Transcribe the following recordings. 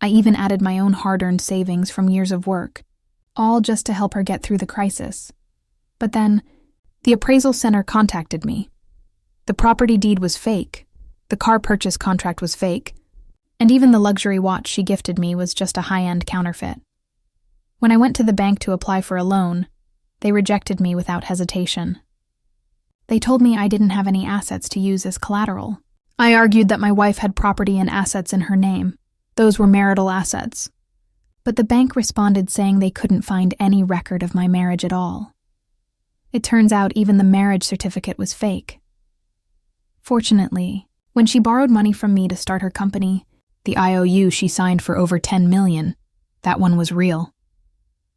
I even added my own hard-earned savings from years of work, all just to help her get through the crisis. But then, the appraisal center contacted me. The property deed was fake, the car purchase contract was fake, and even the luxury watch she gifted me was just a high-end counterfeit. When I went to the bank to apply for a loan, they rejected me without hesitation. They told me I didn't have any assets to use as collateral. I argued that my wife had property and assets in her name. Those were marital assets. But the bank responded saying they couldn't find any record of my marriage at all. It turns out even the marriage certificate was fake. Fortunately, when she borrowed money from me to start her company, the IOU she signed for over $10 million, that one was real.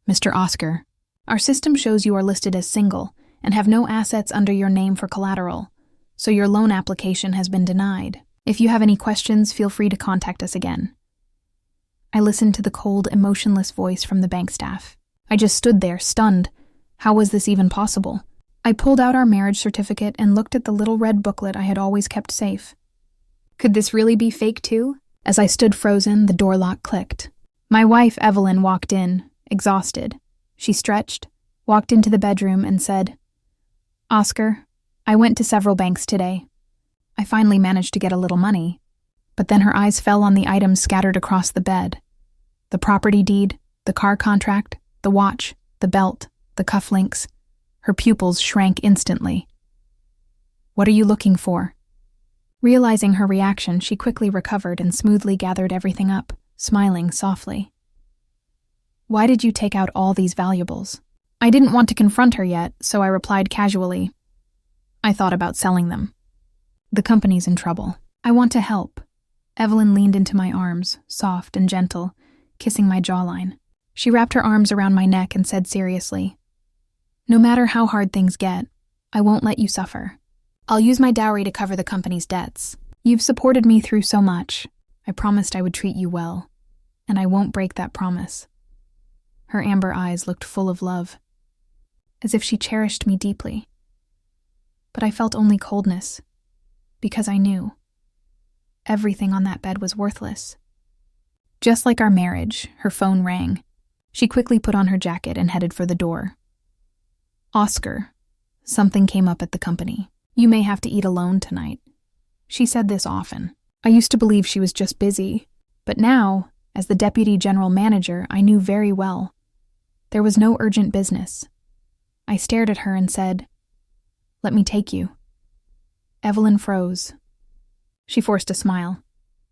Mr. Oscar, our system shows you are listed as single and have no assets under your name for collateral, so your loan application has been denied. If you have any questions, feel free to contact us again. I listened to the cold, emotionless voice from the bank staff. I just stood there, stunned. How was this even possible? I pulled out our marriage certificate and looked at the little red booklet I had always kept safe. Could this really be fake too? As I stood frozen, the door lock clicked. My wife, Evelyn, walked in, exhausted. She stretched, walked into the bedroom, and said, "Oscar, I went to several banks today. I finally managed to get a little money." But then her eyes fell on the items scattered across the bed. The property deed, the car contract, the watch, the belt, the cufflinks. Her pupils shrank instantly. "What are you looking for?" Realizing her reaction, she quickly recovered and smoothly gathered everything up, smiling softly. "Why did you take out all these valuables?" I didn't want to confront her yet, so I replied casually, "I thought about selling them. The company's in trouble. I want to help." Evelyn leaned into my arms, soft and gentle, kissing my jawline. She wrapped her arms around my neck and said seriously, "No matter how hard things get, I won't let you suffer. I'll use my dowry to cover the company's debts. You've supported me through so much. I promised I would treat you well, and I won't break that promise." Her amber eyes looked full of love, as if she cherished me deeply. But I felt only coldness, because I knew everything on that bed was worthless. Just like our marriage, her phone rang. She quickly put on her jacket and headed for the door. "Oscar, something came up at the company. You may have to eat alone tonight." She said this often. I used to believe she was just busy, but now, as the deputy general manager, I knew very well. There was no urgent business. I stared at her and said, "Let me take you." Evelyn froze. She forced a smile.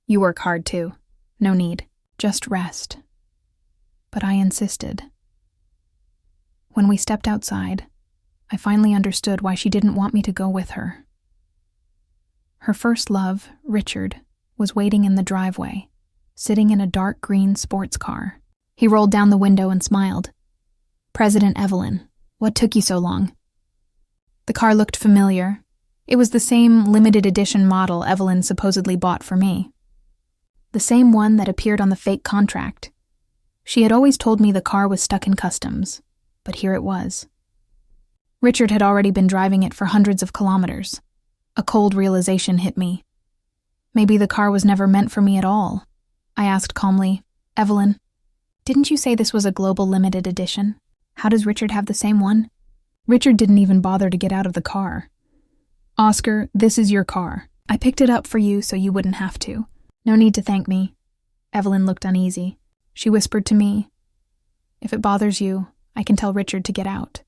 "You work hard too. No need. Just rest." But I insisted. When we stepped outside, I finally understood why she didn't want me to go with her. Her first love, Richard, was waiting in the driveway, sitting in a dark green sports car. He rolled down the window and smiled. "President Evelyn, what took you so long?" The car looked familiar. It was the same limited edition model Evelyn supposedly bought for me. The same one that appeared on the fake contract. She had always told me the car was stuck in customs, but here it was. Richard had already been driving it for hundreds of kilometers. A cold realization hit me. Maybe the car was never meant for me at all. I asked calmly, "Evelyn, didn't you say this was a global limited edition? How does Richard have the same one?" Richard didn't even bother to get out of the car. "Oscar, this is your car. I picked it up for you so you wouldn't have to. No need to thank me." Evelyn looked uneasy. She whispered to me, "If it bothers you, I can tell Richard to get out."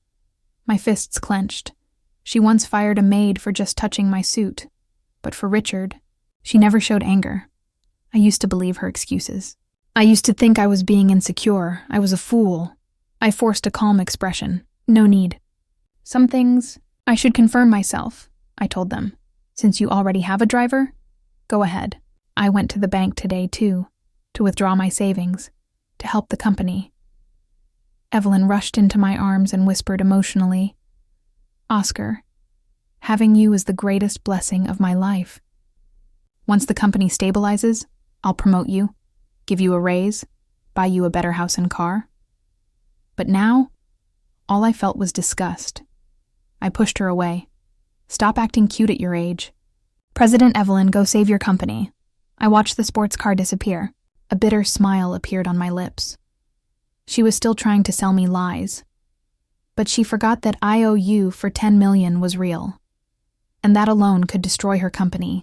My fists clenched. She once fired a maid for just touching my suit, but for Richard, she never showed anger. I used to believe her excuses. I used to think I was being insecure. I was a fool. I forced a calm expression. "No need. Some things, I should confirm myself," I told them. "Since you already have a driver, go ahead." I went to the bank today, too, to withdraw my savings, to help the company. Evelyn rushed into my arms and whispered emotionally, "Oscar, having you is the greatest blessing of my life. Once the company stabilizes, I'll promote you, give you a raise, buy you a better house and car." But now, all I felt was disgust. I pushed her away. "Stop acting cute at your age. President Evelyn, go save your company." I watched the sports car disappear. A bitter smile appeared on my lips. She was still trying to sell me lies. But she forgot that IOU for 10 million was real, and that alone could destroy her company.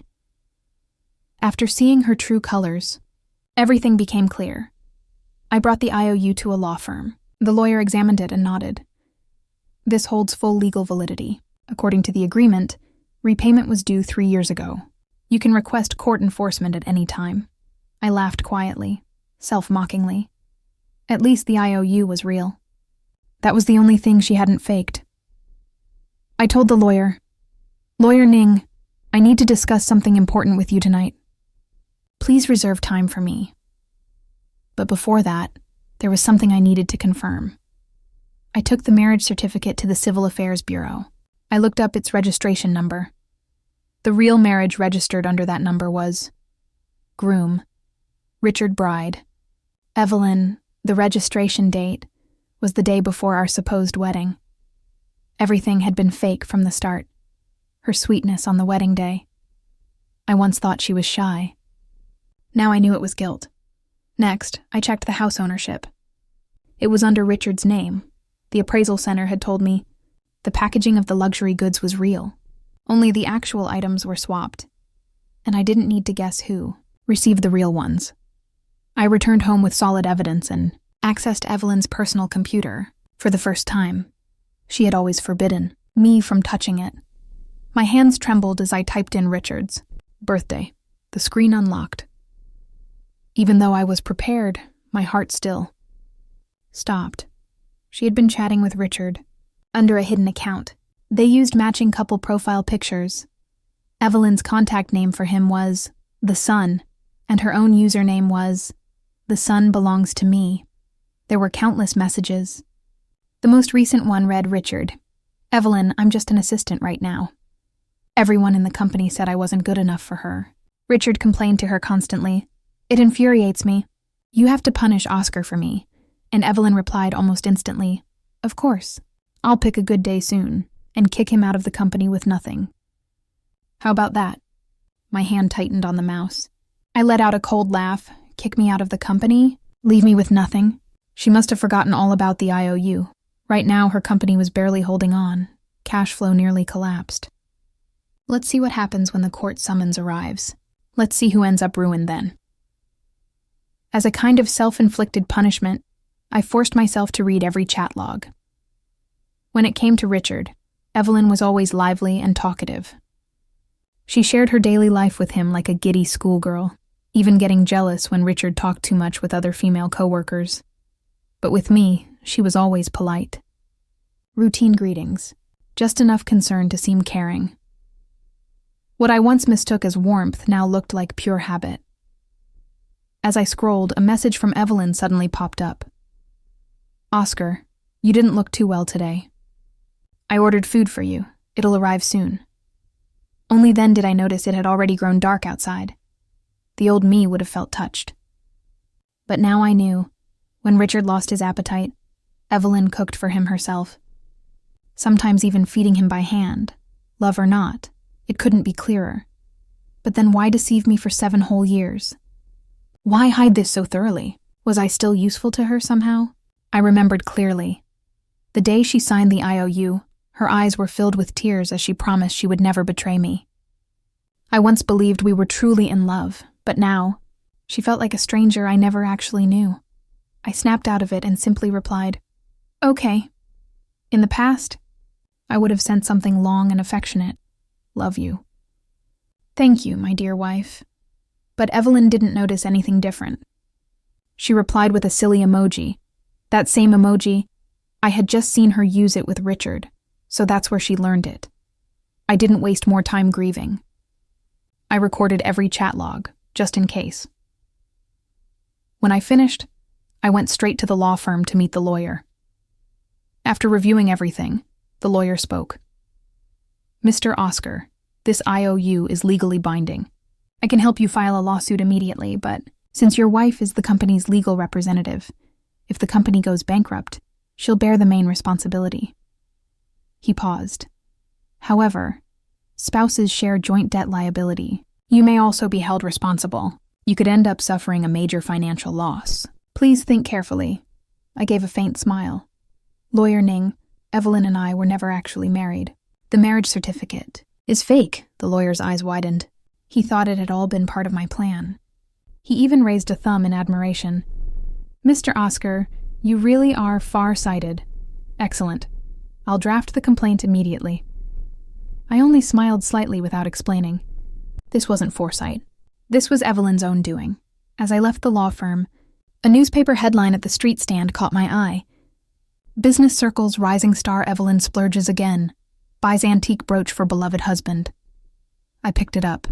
After seeing her true colors, everything became clear. I brought the IOU to a law firm. The lawyer examined it and nodded. This holds full legal validity. According to the agreement, repayment was due 3 years ago. You can request court enforcement at any time. I laughed quietly, self-mockingly. At least the IOU was real. That was the only thing she hadn't faked. I told the lawyer, "Lawyer Ning, I need to discuss something important with you tonight. Please reserve time for me." But before that, there was something I needed to confirm. I took the marriage certificate to the Civil Affairs Bureau. I looked up its registration number. The real marriage registered under that number was Groom, Richard Bride. Evelyn, the registration date, was the day before our supposed wedding. Everything had been fake from the start. Her sweetness on the wedding day. I once thought she was shy. Now I knew it was guilt. Next, I checked the house ownership. It was under Richard's name. The appraisal center had told me the packaging of the luxury goods was real. Only the actual items were swapped. And I didn't need to guess who received the real ones. I returned home with solid evidence and accessed Evelyn's personal computer for the first time. She had always forbidden me from touching it. My hands trembled as I typed in Richard's birthday. The screen unlocked. Even though I was prepared, my heart still stopped. She had been chatting with Richard under a hidden account. They used matching couple profile pictures. Evelyn's contact name for him was The Sun, and her own username was The Sun Belongs to Me. There were countless messages. The most recent one read, "Richard, Evelyn, I'm just an assistant right now. Everyone in the company said I wasn't good enough for her. Richard complained to her constantly. It infuriates me. You have to punish Oscar for me." And Evelyn replied almost instantly, "Of course. I'll pick a good day soon and kick him out of the company with nothing." How about that? My hand tightened on the mouse. I let out a cold laugh. Kick me out of the company? Leave me with nothing? She must have forgotten all about the IOU. Right now, her company was barely holding on. Cash flow nearly collapsed. Let's see what happens when the court summons arrives. Let's see who ends up ruined then. As a kind of self-inflicted punishment, I forced myself to read every chat log. When it came to Richard, Evelyn was always lively and talkative. She shared her daily life with him like a giddy schoolgirl, even getting jealous when Richard talked too much with other female coworkers. But with me, she was always polite. Routine greetings, just enough concern to seem caring. What I once mistook as warmth now looked like pure habit. As I scrolled, a message from Evelyn suddenly popped up. "Oscar, you didn't look too well today. I ordered food for you. It'll arrive soon." Only then did I notice it had already grown dark outside. The old me would have felt touched. But now I knew, when Richard lost his appetite, Evelyn cooked for him herself. Sometimes even feeding him by hand. Love or not, it couldn't be clearer. But then why deceive me for 7 whole years? Why hide this so thoroughly? Was I still useful to her somehow? I remembered clearly. The day she signed the IOU, her eyes were filled with tears as she promised she would never betray me. I once believed we were truly in love, but now, she felt like a stranger I never actually knew. I snapped out of it and simply replied, "Okay." In the past, I would have sent something long and affectionate. "Love you." "Thank you, my dear wife." But Evelyn didn't notice anything different. She replied with a silly emoji. That same emoji, I had just seen her use it with Richard, so that's where she learned it. I didn't waste more time grieving. I recorded every chat log, just in case. When I finished, I went straight to the law firm to meet the lawyer. After reviewing everything, the lawyer spoke. "Mr. Oscar, this IOU is legally binding. I can help you file a lawsuit immediately, but since your wife is the company's legal representative, if the company goes bankrupt, she'll bear the main responsibility." He paused. "However, spouses share joint debt liability. You may also be held responsible. You could end up suffering a major financial loss. Please think carefully. I gave a faint smile. Lawyer Ning, Evelyn and I were never actually married. The marriage certificate is fake, the lawyer's eyes widened. He thought it had all been part of my plan. He even raised a thumb in admiration. Mr. Oscar, you really are far-sighted. Excellent. I'll draft the complaint immediately. I only smiled slightly without explaining. This wasn't foresight. This was Evelyn's own doing. As I left the law firm, a newspaper headline at the street stand caught my eye. Business circles rising star Evelyn splurges again. Buys antique brooch for beloved husband. I picked it up.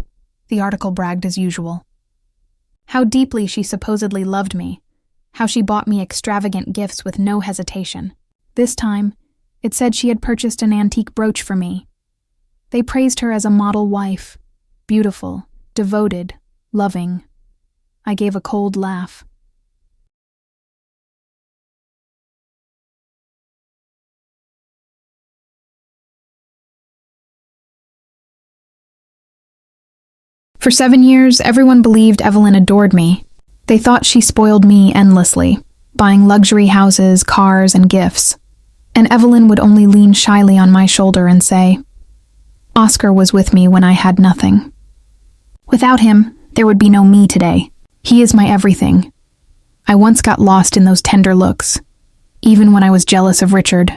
The article bragged as usual. How deeply she supposedly loved me. How she bought me extravagant gifts with no hesitation. This time, it said she had purchased an antique brooch for me. They praised her as a model wife. Beautiful, devoted, loving. I gave a cold laugh. For 7 years, everyone believed Evelyn adored me. They thought she spoiled me endlessly, buying luxury houses, cars, and gifts. And Evelyn would only lean shyly on my shoulder and say, Oscar was with me when I had nothing. Without him, there would be no me today. He is my everything. I once got lost in those tender looks, even when I was jealous of Richard.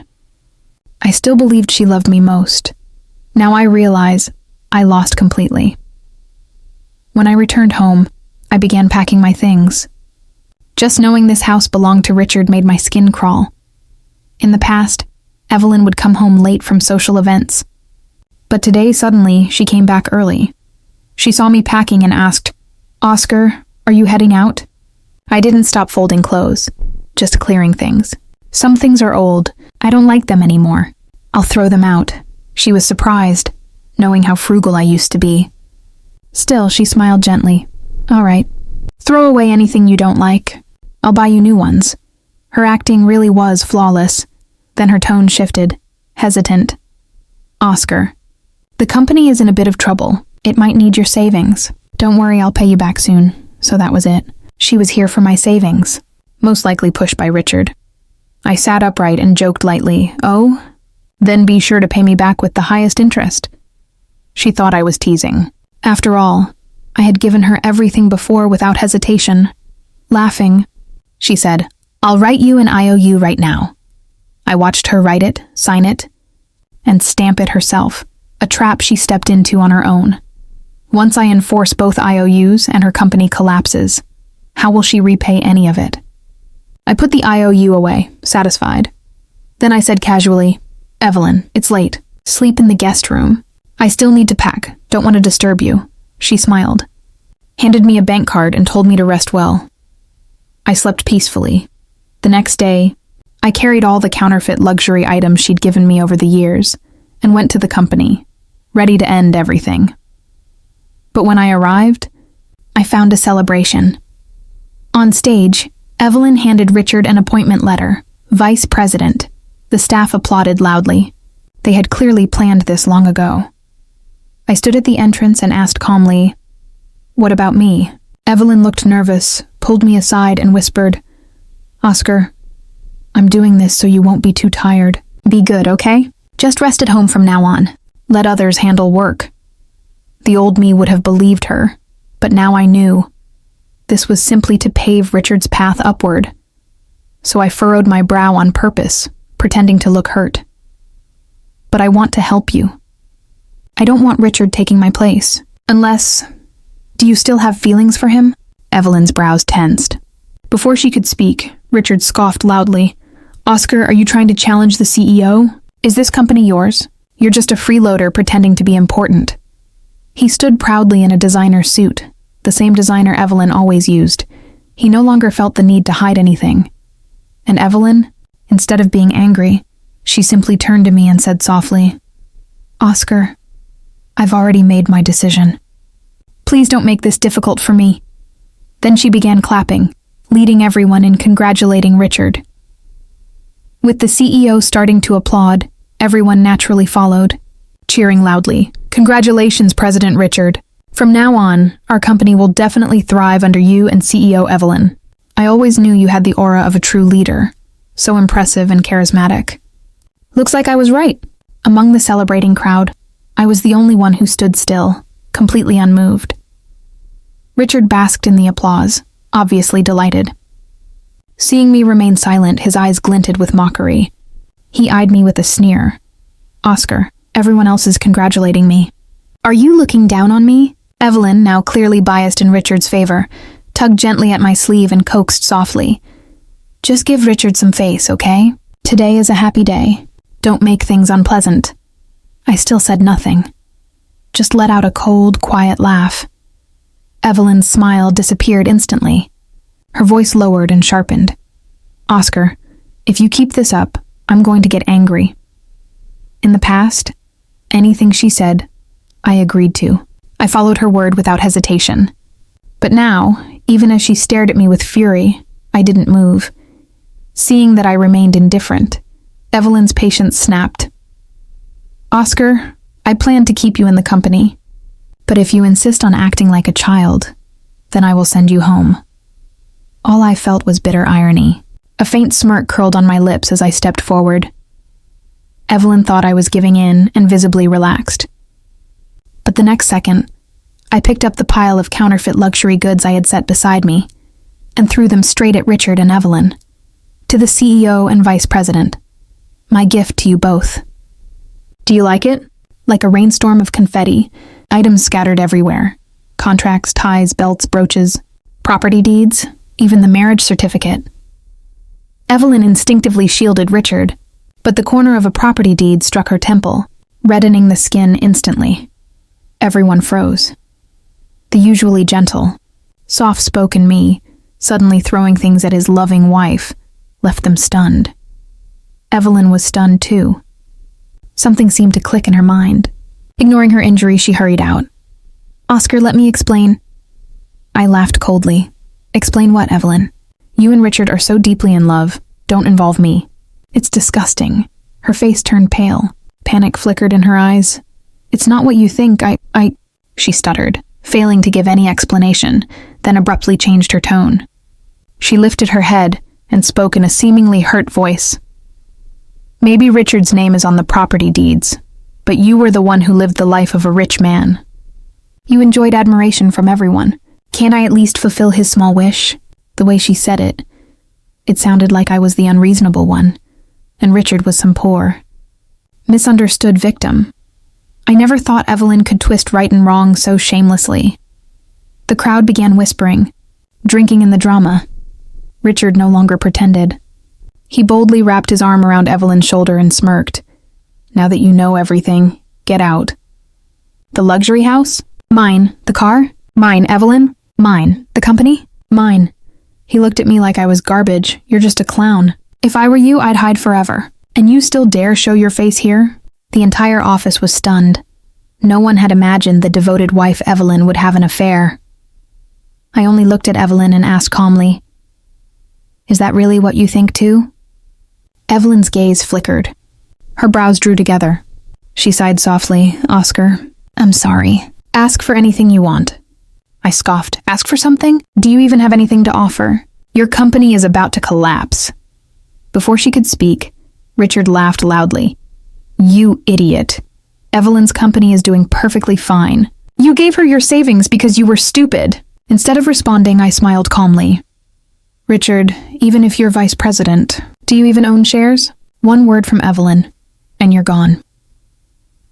I still believed she loved me most. Now I realize I lost completely. When I returned home, I began packing my things. Just knowing this house belonged to Richard made my skin crawl. In the past, Evelyn would come home late from social events. But today, suddenly, she came back early. She saw me packing and asked, Oscar, are you heading out? I didn't stop folding clothes, just clearing things. Some things are old. I don't like them anymore. I'll throw them out. She was surprised, knowing how frugal I used to be. Still, she smiled gently. All right. Throw away anything you don't like. I'll buy you new ones. Her acting really was flawless. Then her tone shifted, hesitant. Oscar, the company is in a bit of trouble. It might need your savings. Don't worry, I'll pay you back soon. So that was it. She was here for my savings, most likely pushed by Richard. I sat upright and joked lightly, Oh? Then be sure to pay me back with the highest interest. She thought I was teasing. After all, I had given her everything before without hesitation. Laughing, she said, I'll write you an IOU right now. I watched her write it, sign it, and stamp it herself, a trap she stepped into on her own. Once I enforce both IOUs and her company collapses, how will she repay any of it? I put the IOU away, satisfied. Then I said casually, Evelyn, it's late. Sleep in the guest room. I still need to pack. Don't want to disturb you. She smiled, handed me a bank card and told me to rest well. I slept peacefully. The next day, I carried all the counterfeit luxury items she'd given me over the years and went to the company, ready to end everything. But when I arrived, I found a celebration. On stage, Evelyn handed Richard an appointment letter, Vice President. The staff applauded loudly. They had clearly planned this long ago. I stood at the entrance and asked calmly, What about me? Evelyn looked nervous, pulled me aside and whispered, Oscar, I'm doing this so you won't be too tired. Be good, okay? Just rest at home from now on. Let others handle work. The old me would have believed her, but now I knew. This was simply to pave Richard's path upward. So I furrowed my brow on purpose, pretending to look hurt. But I want to help you. I don't want Richard taking my place. Unless... Do you still have feelings for him? Evelyn's brows tensed. Before she could speak, Richard scoffed loudly. Oscar, are you trying to challenge the CEO? Is this company yours? You're just a freeloader pretending to be important. He stood proudly in a designer suit, the same designer Evelyn always used. He no longer felt the need to hide anything. And Evelyn, instead of being angry, she simply turned to me and said softly, Oscar, I've already made my decision. Please don't make this difficult for me. Then she began clapping, leading everyone in congratulating Richard. With the CEO starting to applaud, everyone naturally followed, cheering loudly. Congratulations, President Richard. From now on, our company will definitely thrive under you and CEO Evelyn. I always knew you had the aura of a true leader, so impressive and charismatic. Looks like I was right. Among the celebrating crowd, I was the only one who stood still, completely unmoved. Richard basked in the applause, obviously delighted. Seeing me remain silent, his eyes glinted with mockery. He eyed me with a sneer. Oscar, everyone else is congratulating me. Are you looking down on me? Evelyn, now clearly biased in Richard's favor, tugged gently at my sleeve and coaxed softly. Just give Richard some face, okay? Today is a happy day. Don't make things unpleasant. I still said nothing. Just let out a cold, quiet laugh. Evelyn's smile disappeared instantly. Her voice lowered and sharpened. Oscar, if you keep this up, I'm going to get angry. In the past, anything she said, I agreed to. I followed her word without hesitation. But now, even as she stared at me with fury, I didn't move. Seeing that I remained indifferent, Evelyn's patience snapped. Oscar, I plan to keep you in the company, but if you insist on acting like a child, then I will send you home. All I felt was bitter irony. A faint smirk curled on my lips as I stepped forward. Evelyn thought I was giving in and visibly relaxed. But the next second, I picked up the pile of counterfeit luxury goods I had set beside me and threw them straight at Richard and Evelyn. To the CEO and Vice President. My gift to you both. Do you like it? Like a rainstorm of confetti, items scattered everywhere. Contracts, ties, belts, brooches, property deeds, even the marriage certificate. Evelyn instinctively shielded Richard, but the corner of a property deed struck her temple, reddening the skin instantly. Everyone froze. The usually gentle, soft-spoken me, suddenly throwing things at his loving wife, left them stunned. Evelyn was stunned too. Something seemed to click in her mind. Ignoring her injury, she hurried out. Oscar, let me explain. I laughed coldly. Explain what, Evelyn? You and Richard are so deeply in love. Don't involve me. It's disgusting. Her face turned pale. Panic flickered in her eyes. It's not what you think. She stuttered, failing to give any explanation, then abruptly changed her tone. She lifted her head and spoke in a seemingly hurt voice. Maybe Richard's name is on the property deeds, but you were the one who lived the life of a rich man. You enjoyed admiration from everyone. Can't I at least fulfill his small wish? The way she said it, it sounded like I was the unreasonable one, and Richard was some poor, misunderstood victim. I never thought Evelyn could twist right and wrong so shamelessly. The crowd began whispering, drinking in the drama. Richard no longer pretended. He boldly wrapped his arm around Evelyn's shoulder and smirked. Now that you know everything, get out. The luxury house? Mine. The car? Mine. Evelyn? Mine. The company? Mine. He looked at me like I was garbage. You're just a clown. If I were you, I'd hide forever. And you still dare show your face here? The entire office was stunned. No one had imagined the devoted wife Evelyn would have an affair. I only looked at Evelyn and asked calmly, Is that really what you think too? Evelyn's gaze flickered. Her brows drew together. She sighed softly. Oscar, I'm sorry. Ask for anything you want. I scoffed. Ask for something? Do you even have anything to offer? Your company is about to collapse. Before she could speak, Richard laughed loudly. You idiot. Evelyn's company is doing perfectly fine. You gave her your savings because you were stupid. Instead of responding, I smiled calmly. Richard, even if you're vice president, do you even own shares? One word from Evelyn, and you're gone.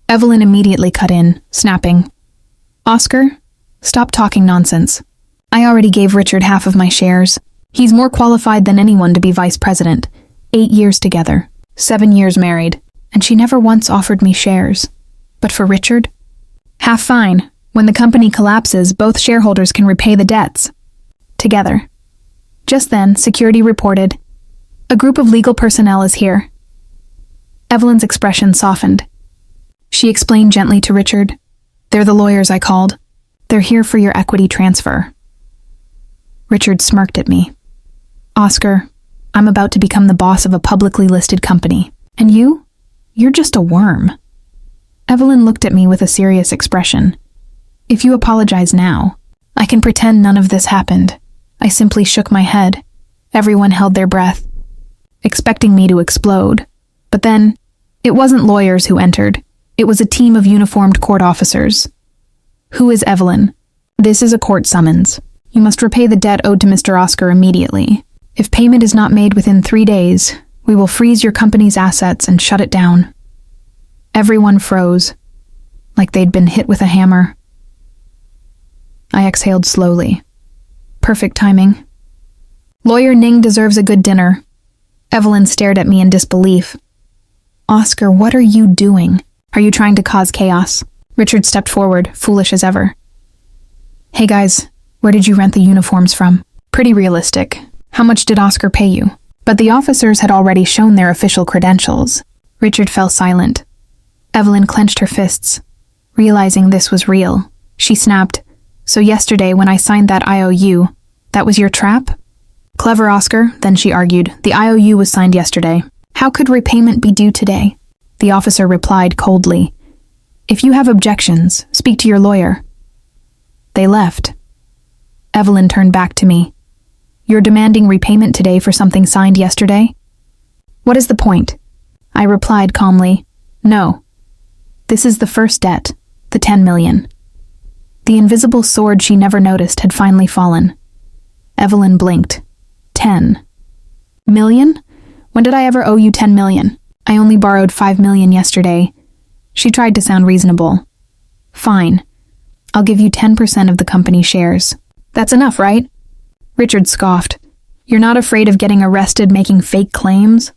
Evelyn immediately cut in, snapping. Oscar, stop talking nonsense. I already gave Richard half of my shares. He's more qualified than anyone to be vice president. 8 years together, 7 years married, and she never once offered me shares. But for Richard? Half fine. When the company collapses, both shareholders can repay the debts. Together. Just then, security reported, A group of legal personnel is here. Evelyn's expression softened. She explained gently to Richard, They're the lawyers I called. They're here for your equity transfer. Richard smirked at me. Oscar, I'm about to become the boss of a publicly listed company. And you? You're just a worm. Evelyn looked at me with a serious expression. If you apologize now, I can pretend none of this happened. I simply shook my head. Everyone held their breath, expecting me to explode. But then, it wasn't lawyers who entered. It was a team of uniformed court officers. "Who is Evelyn? This is a court summons. You must repay the debt owed to Mr. Oscar immediately. If payment is not made within 3 days, we will freeze your company's assets and shut it down." Everyone froze, like they'd been hit with a hammer. I exhaled slowly. Perfect timing. "Lawyer Ning deserves a good dinner." Evelyn stared at me in disbelief. "Oscar, what are you doing? Are you trying to cause chaos?" Richard stepped forward, foolish as ever. "Hey guys, where did you rent the uniforms from? Pretty realistic. How much did Oscar pay you?" But the officers had already shown their official credentials. Richard fell silent. Evelyn clenched her fists. Realizing this was real, she snapped, "So yesterday when I signed that IOU, that was your trap?" "Clever, Oscar," then she argued. "The IOU was signed yesterday. How could repayment be due today?" The officer replied coldly, "If you have objections, speak to your lawyer." They left. Evelyn turned back to me. "You're demanding repayment today for something signed yesterday?" "What is the point?" I replied calmly, "No. This is the first debt, the 10 million. The invisible sword she never noticed had finally fallen. Evelyn blinked. 10 million? When did I ever owe you 10 million? I only borrowed 5 million yesterday. She tried to sound reasonable. "Fine. I'll give you 10% of the company shares. That's enough, right?" Richard scoffed. "You're not afraid of getting arrested making fake claims?"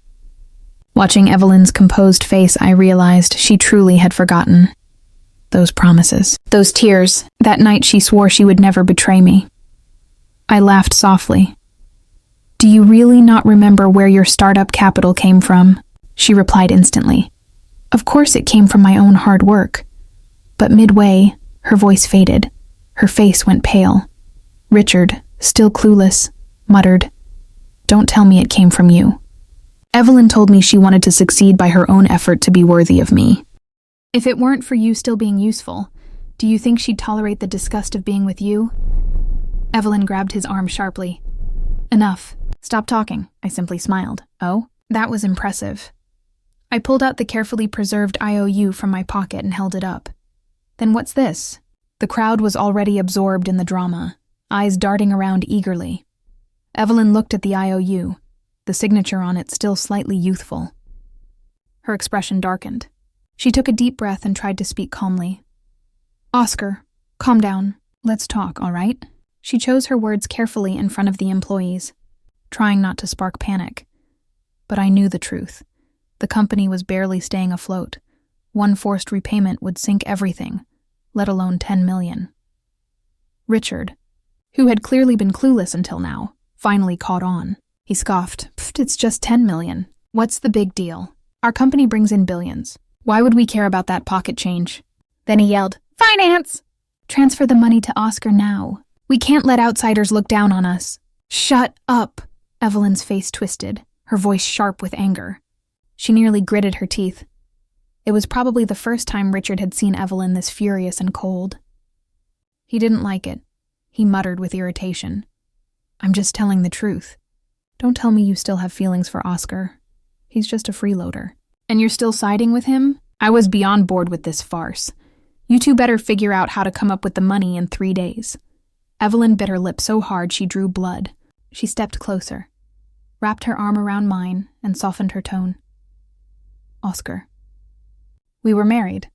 Watching Evelyn's composed face, I realized she truly had forgotten. Those promises, those tears, that night she swore she would never betray me. I laughed softly. "Do you really not remember where your startup capital came from?" She replied instantly. "Of course it came from my own hard work." But midway, her voice faded. Her face went pale. Richard, still clueless, muttered, "Don't tell me it came from you." Evelyn told me she wanted to succeed by her own effort to be worthy of me. If it weren't for you still being useful, do you think she'd tolerate the disgust of being with you? Evelyn grabbed his arm sharply. "Enough. Stop talking," I simply smiled. "Oh, that was impressive." I pulled out the carefully preserved IOU from my pocket and held it up. "Then what's this?" The crowd was already absorbed in the drama, eyes darting around eagerly. Evelyn looked at the IOU, the signature on it still slightly youthful. Her expression darkened. She took a deep breath and tried to speak calmly. "Oscar, calm down. Let's talk, all right?" She chose her words carefully in front of the employees, trying not to spark panic. But I knew the truth. The company was barely staying afloat. One forced repayment would sink everything, let alone 10 million. Richard, who had clearly been clueless until now, finally caught on. He scoffed. "It's just 10 million. What's the big deal? Our company brings in billions. Why would we care about that pocket change?" Then he yelled, "Finance! Transfer the money to Oscar now. We can't let outsiders look down on us." "Shut up!" Evelyn's face twisted, her voice sharp with anger. She nearly gritted her teeth. It was probably the first time Richard had seen Evelyn this furious and cold. He didn't like it. He muttered with irritation. "I'm just telling the truth. Don't tell me you still have feelings for Oscar. He's just a freeloader. And you're still siding with him? I was beyond bored with this farce. You two better figure out how to come up with the money in 3 days." Evelyn bit her lip so hard she drew blood. She stepped closer, wrapped her arm around mine, and softened her tone. "Oscar, we were married.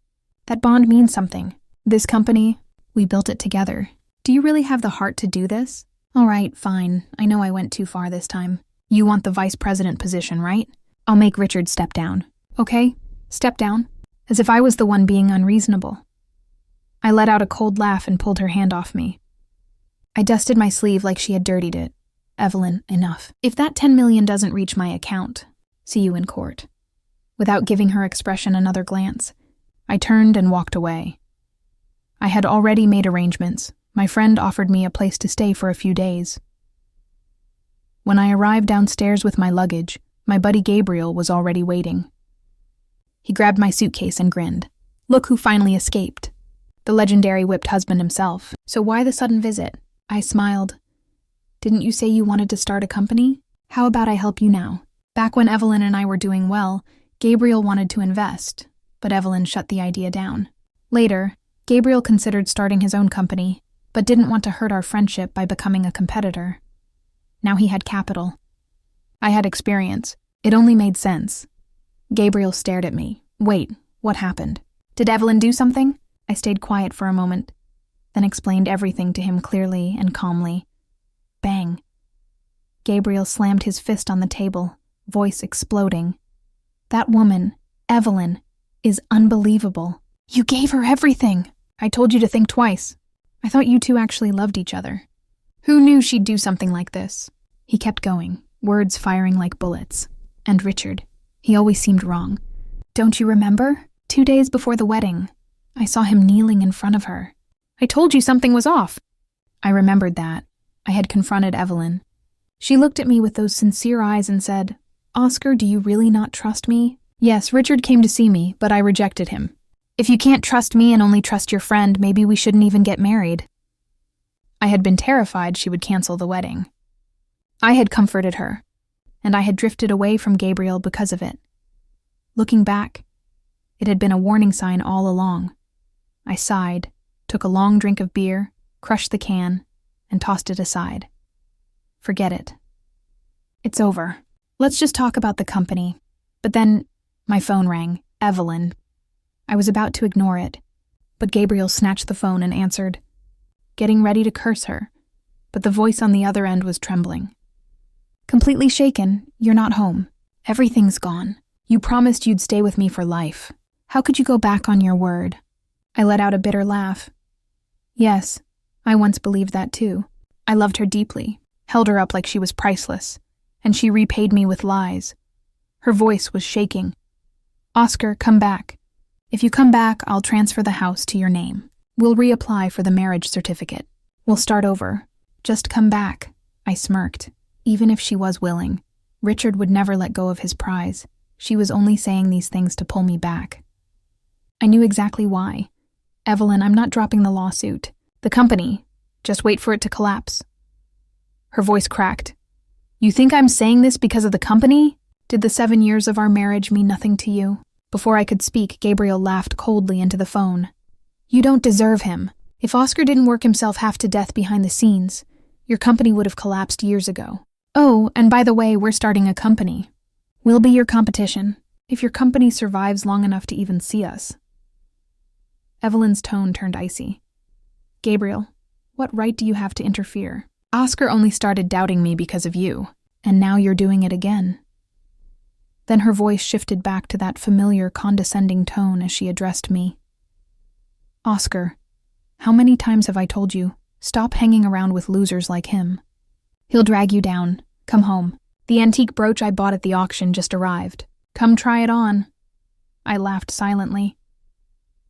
That bond means something. This company, we built it together. Do you really have the heart to do this? All right, fine. I know I went too far this time. You want the vice president position, right? I'll make Richard step down. Okay, step down. As if I was the one being unreasonable." I let out a cold laugh and pulled her hand off me. I dusted my sleeve like she had dirtied it. "Evelyn, enough. If that 10 million doesn't reach my account, see you in court." Without giving her expression another glance, I turned and walked away. I had already made arrangements. My friend offered me a place to stay for a few days. When I arrived downstairs with my luggage, my buddy Gabriel was already waiting. He grabbed my suitcase and grinned. "Look who finally escaped." the legendary whipped husband himself. So why the sudden visit? I smiled. Didn't you say you wanted to start a company? How about I help you now? Back when Evelyn and I were doing well, Gabriel wanted to invest, but Evelyn shut the idea down. Later, Gabriel considered starting his own company, but didn't want to hurt our friendship by becoming a competitor. Now he had capital. I had experience. It only made sense. Gabriel stared at me. Wait, what happened? Did Evelyn do something? I stayed quiet for a moment, then explained everything to him clearly and calmly. Bang. Gabriel slammed his fist on the table, voice exploding. That woman, Evelyn, is unbelievable. You gave her everything. I told you to think twice. I thought you two actually loved each other. Who knew she'd do something like this? He kept going, words firing like bullets. And Richard, he always seemed wrong. Don't you remember? 2 days before the wedding, I saw him kneeling in front of her. I told you something was off. I remembered that. I had confronted Evelyn. She looked at me with those sincere eyes and said, Oscar, do you really not trust me? Yes, Richard came to see me, but I rejected him. If you can't trust me and only trust your friend, maybe we shouldn't even get married. I had been terrified she would cancel the wedding. I had comforted her, and I had drifted away from Gabriel because of it. Looking back, it had been a warning sign all along. I sighed, took a long drink of beer, crushed the can, and tossed it aside. Forget it. It's over. Let's just talk about the company. But then, my phone rang. Evelyn. I was about to ignore it, but Gabriel snatched the phone and answered, getting ready to curse her, but the voice on the other end was trembling. Completely shaken, you're not home. Everything's gone. You promised you'd stay with me for life. How could you go back on your word? I let out a bitter laugh. Yes, I once believed that too. I loved her deeply, held her up like she was priceless, and she repaid me with lies. Her voice was shaking. Oscar, come back. If you come back, I'll transfer the house to your name. We'll reapply for the marriage certificate. We'll start over. Just come back. I smirked. Even if she was willing, Richard would never let go of his prize. She was only saying these things to pull me back. I knew exactly why. Evelyn, I'm not dropping the lawsuit. The company. Just wait for it to collapse. Her voice cracked. You think I'm saying this because of the company? Did the 7 years of our marriage mean nothing to you? Before I could speak, Gabriel laughed coldly into the phone. You don't deserve him. If Oscar didn't work himself half to death behind the scenes, your company would have collapsed years ago. Oh, and by the way, we're starting a company. We'll be your competition, if your company survives long enough to even see us. Evelyn's tone turned icy. Gabriel, what right do you have to interfere? Oscar only started doubting me because of you, and now you're doing it again. Then her voice shifted back to that familiar, condescending tone as she addressed me. Oscar, how many times have I told you, stop hanging around with losers like him? He'll drag you down. Come home. The antique brooch I bought at the auction just arrived. Come try it on. I laughed silently.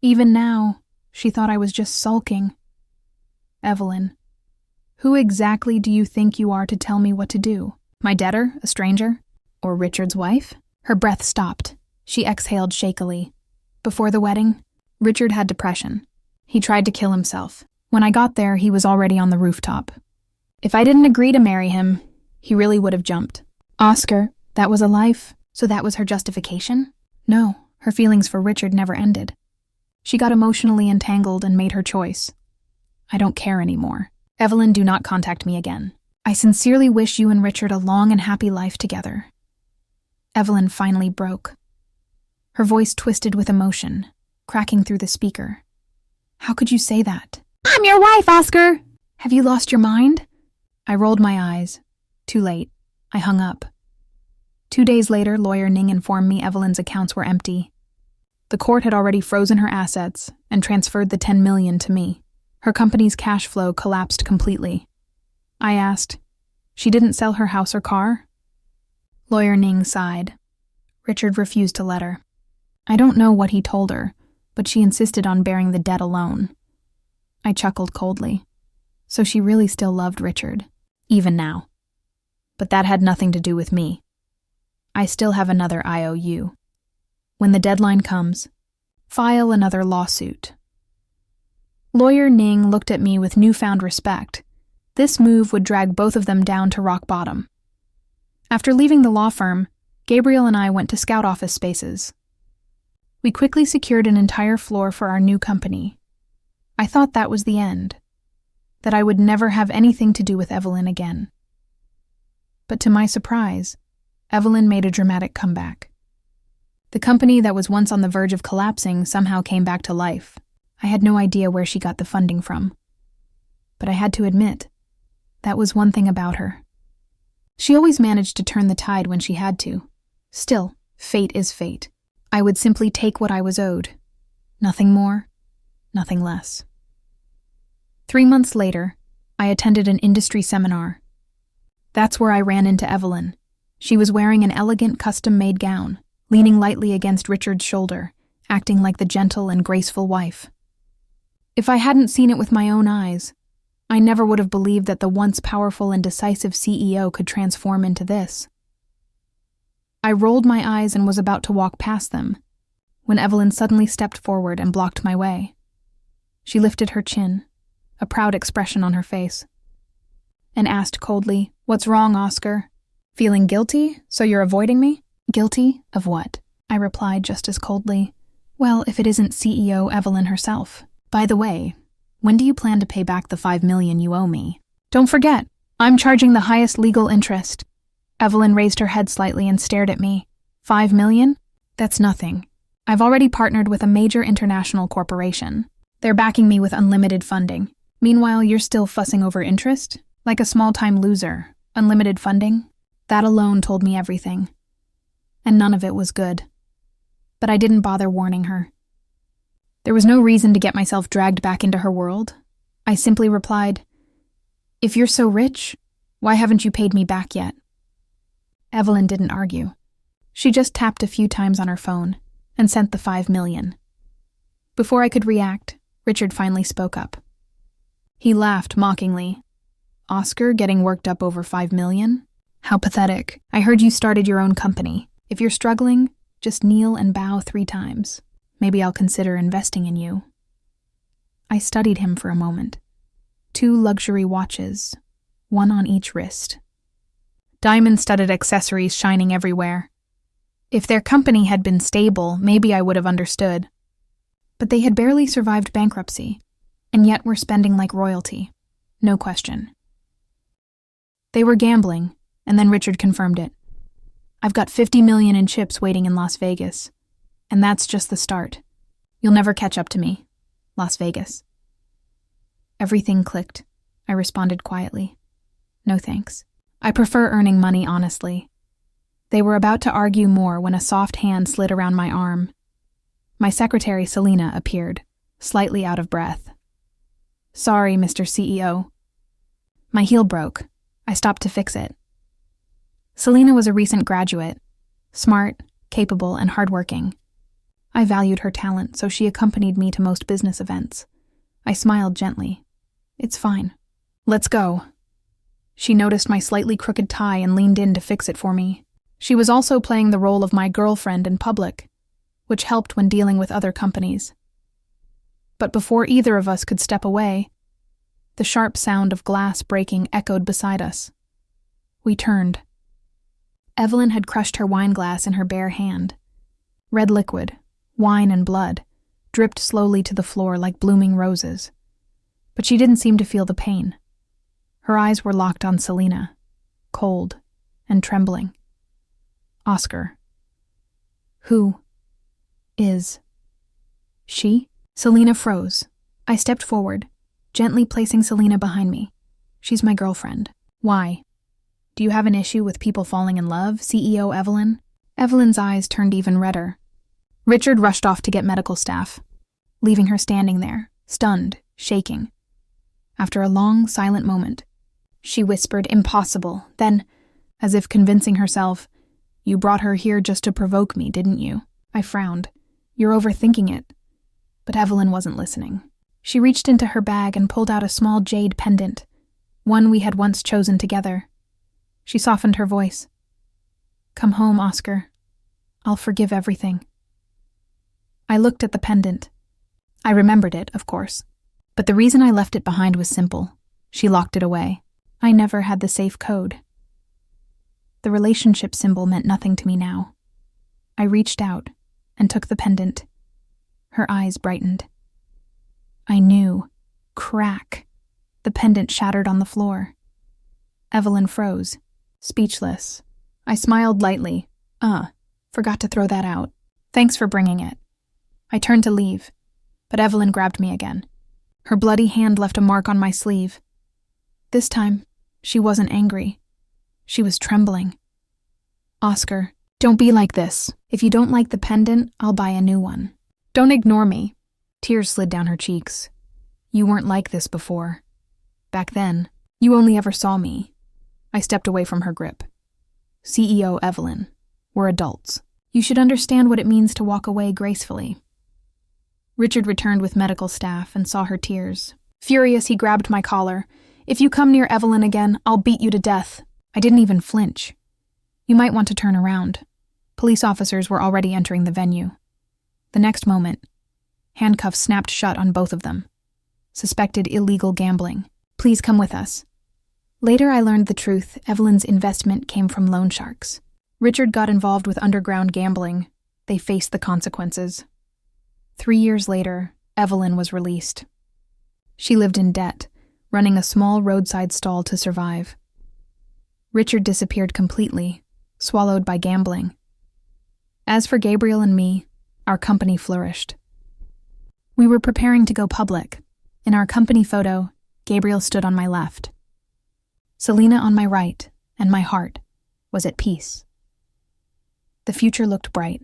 Even now, she thought I was just sulking. Evelyn, who exactly do you think you are to tell me what to do? My debtor? A stranger? Or Richard's wife? Her breath stopped. She exhaled shakily. Before the wedding, Richard had depression. He tried to kill himself. When I got there, he was already on the rooftop. If I didn't agree to marry him, he really would have jumped. Oscar, that was a life, so that was her justification? No, her feelings for Richard never ended. She got emotionally entangled and made her choice. I don't care anymore. Evelyn, do not contact me again. I sincerely wish you and Richard a long and happy life together. Evelyn finally broke. Her voice twisted with emotion, cracking through the speaker. How could you say that? I'm your wife, Oscar! Have you lost your mind? I rolled my eyes. Too late. I hung up. 2 days later, lawyer Ning informed me Evelyn's accounts were empty. The court had already frozen her assets and transferred the $10 million to me. Her company's cash flow collapsed completely. I asked, she didn't sell her house or car? Lawyer Ning sighed. Richard refused to let her. I don't know what he told her, but she insisted on bearing the debt alone. I chuckled coldly. So she really still loved Richard, even now. But that had nothing to do with me. I still have another IOU. When the deadline comes, file another lawsuit. Lawyer Ning looked at me with newfound respect. This move would drag both of them down to rock bottom. After leaving the law firm, Gabriel and I went to scout office spaces. We quickly secured an entire floor for our new company. I thought that was the end, that I would never have anything to do with Evelyn again. But to my surprise, Evelyn made a dramatic comeback. The company that was once on the verge of collapsing somehow came back to life. I had no idea where she got the funding from. But I had to admit, that was one thing about her. She always managed to turn the tide when she had to. Still, fate is fate. I would simply take what I was owed. Nothing more, nothing less. 3 months later, I attended an industry seminar. That's where I ran into Evelyn. She was wearing an elegant custom-made gown, leaning lightly against Richard's shoulder, acting like the gentle and graceful wife. If I hadn't seen it with my own eyes, I never would have believed that the once powerful and decisive CEO could transform into this. I rolled my eyes and was about to walk past them, when Evelyn suddenly stepped forward and blocked my way. She lifted her chin, a proud expression on her face, and asked coldly, "What's wrong, Oscar? Feeling guilty, so you're avoiding me?" "Guilty of what?" I replied just as coldly. "Well, if it isn't CEO Evelyn herself. By the way, when do you plan to pay back the $5 million you owe me? Don't forget, I'm charging the highest legal interest." Evelyn raised her head slightly and stared at me. $5 million? That's nothing. I've already partnered with a major international corporation. They're backing me with unlimited funding. Meanwhile, you're still fussing over interest? Like a small-time loser. Unlimited funding? That alone told me everything. And none of it was good. But I didn't bother warning her. There was no reason to get myself dragged back into her world. I simply replied, "If you're so rich, why haven't you paid me back yet?" Evelyn didn't argue. She just tapped a few times on her phone and sent the $5 million. Before I could react, Richard finally spoke up. He laughed mockingly. "Oscar getting worked up over $5 million? How pathetic. I heard you started your own company. If you're struggling, just kneel and bow 3 times. Maybe I'll consider investing in you." I studied him for a moment. 2 luxury watches, 1 on each wrist. Diamond-studded accessories shining everywhere. If their company had been stable, maybe I would have understood. But they had barely survived bankruptcy, and yet were spending like royalty. No question. They were gambling, and then Richard confirmed it. "I've got $50 million in chips waiting in Las Vegas. And that's just the start. You'll never catch up to me. Las Vegas." Everything clicked. I responded quietly. "No thanks. I prefer earning money honestly." They were about to argue more when a soft hand slid around my arm. My secretary, Selena, appeared, slightly out of breath. "Sorry, Mr. CEO. My heel broke. I stopped to fix it." Selena was a recent graduate, smart, capable, and hardworking. I valued her talent, so she accompanied me to most business events. I smiled gently. "It's fine. Let's go." She noticed my slightly crooked tie and leaned in to fix it for me. She was also playing the role of my girlfriend in public, which helped when dealing with other companies. But before either of us could step away, the sharp sound of glass breaking echoed beside us. We turned. Evelyn had crushed her wine glass in her bare hand. Red liquid, wine and blood, dripped slowly to the floor like blooming roses. But she didn't seem to feel the pain. Her eyes were locked on Selena, cold and trembling. "Oscar. Who is she?" Selena froze. I stepped forward, gently placing Selena behind me. "She's my girlfriend." "Why? Do you have an issue with people falling in love, CEO Evelyn?" Evelyn's eyes turned even redder. Richard rushed off to get medical staff, leaving her standing there, stunned, shaking. After a long, silent moment, she whispered, "Impossible." Then, as if convincing herself, "You brought her here just to provoke me, didn't you?" I frowned. "You're overthinking it." But Evelyn wasn't listening. She reached into her bag and pulled out a small jade pendant, one we had once chosen together. She softened her voice. "Come home, Oscar. I'll forgive everything." I looked at the pendant. I remembered it, of course. But the reason I left it behind was simple. She locked it away. I never had the safe code. The relationship symbol meant nothing to me now. I reached out and took the pendant. Her eyes brightened. I knew. Crack. The pendant shattered on the floor. Evelyn froze, speechless. I smiled lightly. Forgot to throw that out. Thanks for bringing it. I turned to leave, but Evelyn grabbed me again. Her bloody hand left a mark on my sleeve. This time, she wasn't angry. She was trembling. Oscar, don't be like this. If you don't like the pendant, I'll buy a new one. Don't ignore me. Tears slid down her cheeks. You weren't like this before. Back then, you only ever saw me. I stepped away from her grip. CEO Evelyn, we're adults. You should understand what it means to walk away gracefully. Richard returned with medical staff and saw her tears. Furious, he grabbed my collar. If you come near Evelyn again, I'll beat you to death. I didn't even flinch. You might want to turn around. Police officers were already entering the venue. The next moment, handcuffs snapped shut on both of them. Suspected illegal gambling. Please come with us. Later I learned the truth. Evelyn's investment came from loan sharks. Richard got involved with underground gambling. They faced the consequences. 3 years later, Evelyn was released. She lived in debt, running a small roadside stall to survive. Richard disappeared completely, swallowed by gambling. As for Gabriel and me, our company flourished. We were preparing to go public. In our company photo, Gabriel stood on my left. Selena on my right, and my heart was at peace. The future looked bright.